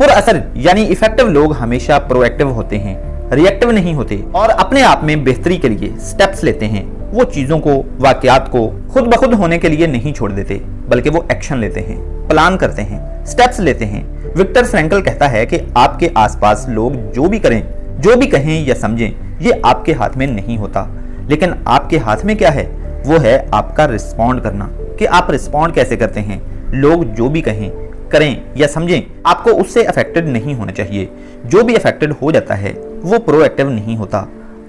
पुरअसर यानी इफेक्टिव लोग हमेशा प्रोएक्टिव होते हैं, रिएक्टिव नहीं होते और अपने आप में बेहतरी के लिए स्टेप्स लेते हैं। वो चीजों को, वाकयात को खुद ब खुद होने के लिए नहीं छोड़ देते, बल्कि वो एक्शन लेते हैं, प्लान करते हैं, स्टेप्स लेते हैं। विक्टर फ्रैंकल कहता है कि आपके आसपास लोग जो भी करें, जो भी कहें या समझें, ये आपके हाथ में नहीं होता, लेकिन आपके हाथ में क्या है, वो है आपका रिस्पॉन्ड करना, कि आप रिस्पॉन्ड कैसे करते हैं। लोग जो भी कहें, करें या समझें, आपको उससे अफेक्टेड नहीं होना चाहिए। जो भी अफेक्टेड हो जाता है वो प्रोएक्टिव नहीं होता।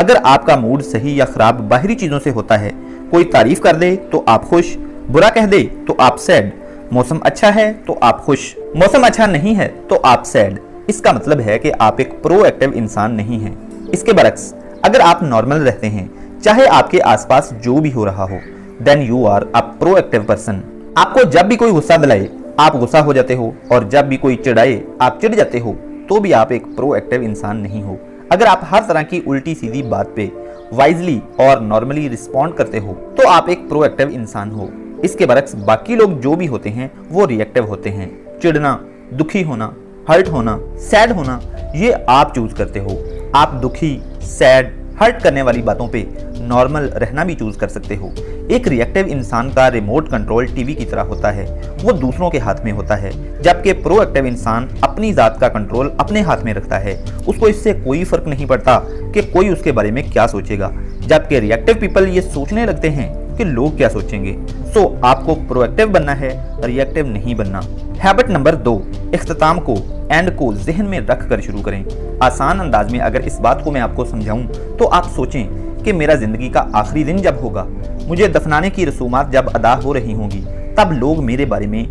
अगर आपका मूड सही या खराब बाहरी चीजों से होता है, कोई तारीफ कर दे तो आप खुश, बुरा कह दे तो आप सैड, मौसम अच्छा है तो आप खुश, मौसम अच्छा नहीं है तो आप सैड, इसका मतलब है कि आप एक प्रोएक्टिव इंसान नहीं हैं। इसके बरक्स अगर आप नॉर्मल रहते हैं, चाहे आपके आसपास जो भी हो रहा हो, then you are a proactive person. आपको जब भी कोई गुस्सा दिलाए आप गुस्सा हो जाते हो, और जब भी कोई चिढ़ाए आप चिढ़ जाते हो, तो भी आप एक प्रोएक्टिव इंसान नहीं हो। अगर आप हर तरह की उल्टी सीधी बात पे वाइजली और नॉर्मली रिस्पॉन्ड करते हो तो आप एक प्रोएक्टिव इंसान हो। इसके बरक्स बाकी लोग जो भी होते हैं वो रिएक्टिव होते हैं। चिढ़ना, दुखी होना, हर्ट होना, सैड होना, ये आप चूज करते हो। आप दुखी, सैड, हर्ट करने वाली बातों पे नॉर्मल रहना भी चूज कर सकते हो। एक रिएक्टिव इंसान का रिमोट कंट्रोल टीवी की तरह होता है, वो दूसरों के हाथ में होता है, जबकि प्रोएक्टिव इंसान अपनी जात का कंट्रोल अपने हाथ में रखता है। उसको इससे कोई फर्क नहीं पड़ता कि कोई उसके बारे में क्या सोचेगा, जबकि रिएक्टिव पीपल ये सोचने लगते हैं कि लोग क्या सोचेंगे। सो आपको प्रोएक्टिव बनना है, रिएक्टिव नहीं बनना। हैबिट नंबर 2, इख्तिताम को, एंड को जहन में रख कर शुरू करें। आसान अंदाज में अगर इस बात को मैं आपको समझाऊं तो आप सोचें कि मेरा जिंदगी का आखिरी दिन जब होगा, मुझे दफनाने की रसूमात जब अदा हो रही होंगी, तब लोग मेरे बारे में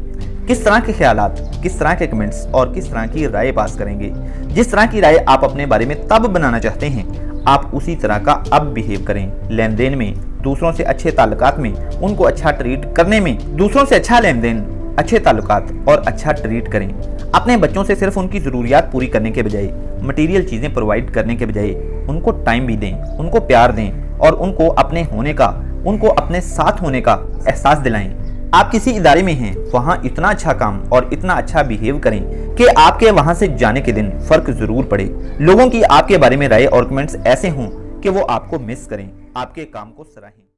किस तरह के ख्यालात, किस तरह के कमेंट्स और किस तरह की राय पास करेंगे। जिस तरह की राय आप अपने बारे में तब बनाना चाहते हैं, आप उसी तरह का अब बिहेव करें। लेन देन में, दूसरों से अच्छे ताल्लुकात में, उनको अच्छा ट्रीट करने में, दूसरों से अच्छा लेन देन, अच्छे ताल्लुकात और अच्छा ट्रीट करें। अपने बच्चों से सिर्फ उनकी ज़रूरियात पूरी करने के बजाय, मटेरियल चीज़ें प्रोवाइड करने के बजाय, उनको टाइम भी दें, उनको प्यार दें और उनको अपने होने का, उनको अपने साथ होने का एहसास दिलाएं। आप किसी इदारे में हैं, वहाँ इतना अच्छा काम और इतना अच्छा बिहेव करें कि आपके वहाँ से जाने के दिन फ़र्क ज़रूर पड़े। लोगों की आपके बारे में राय और कमेंट्स ऐसे हों कि वो आपको मिस करें, आपके काम को सराहें।